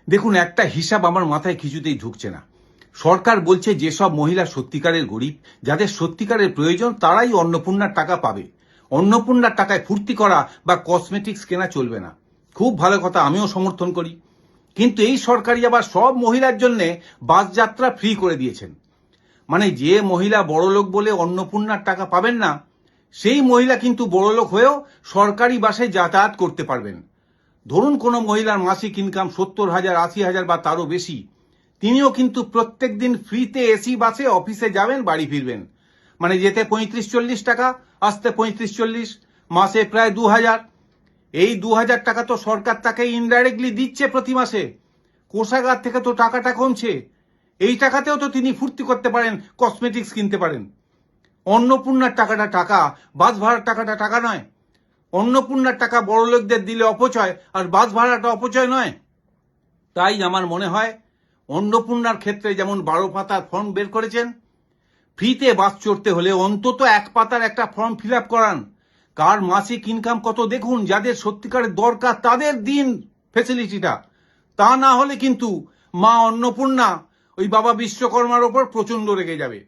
দেখুন, একটা হিসাব আমার মাথায় কিছুতেই ঢুকছে না। সরকার বলছে যেসব মহিলা সত্যিকারের গরিব, যাদের সত্যিকারের প্রয়োজন, তারাই অন্নপূর্ণার টাকা পাবে। অন্নপূর্ণার টাকায় ফুর্তি করা বা কসমেটিক্স কেনা চলবে না। খুব ভালো কথা, আমিও সমর্থন করি। কিন্তু এই সরকারই আবার সব মহিলার জন্য বাস যাত্রা ফ্রি করে দিয়েছেন। মানে যে মহিলা বড়লোক বলে অন্নপূর্ণার টাকা পাবেন না, সেই মহিলা কিন্তু বড়লোক হয়েও সরকারি বাসে যাতায়াত করতে পারবেন। ধরুন কোনো মহিলার মাসিক ইনকাম 70,000, 80,000 বা তারও বেশি, তিনিও কিন্তু প্রত্যেক দিন ফ্রিতে এসি বাসে অফিসে যাবেন, বাড়ি ফিরবেন। মানে যেতে 35-40 টাকা, আসতে 35-40, মাসে প্রায় 2,000। এই 2,000 টাকা তো সরকার তাকে ইনডাইরেক্টলি দিচ্ছে প্রতি মাসে। কোষাগার থেকে তো টাকাটা কমছে। এই টাকাতেও তো তিনি ফুর্তি করতে পারেন, কসমেটিক্স কিনতে পারেন। অন্নপূর্ণার টাকাটা টাকা, বাস ভাড়ার টাকাটা টাকা নয়। অন্নপূর্ণার টাকা বড়লোকদের দিলে অপচয়, আর বাস ভাড়াটা অপচয় নয়। তাই আমার মনে হয় অন্নপূর্ণার ক্ষেত্রে যেমন 12 পাতার ফর্ম বের করেছেন, ফ্রিতে বাস চড়তে হলে অন্তত 1 পাতার একটা ফর্ম ফিল আপ করান। কার মাসিক ইনকাম কত দেখুন, যাদের সত্যিকারের দরকার তাদের দিন ফেসিলিটিটা। তা না হলে কিন্তু মা অন্নপূর্ণা ওই বাবা বিশ্বকর্মার ওপর প্রচন্ড রেগে যাবে।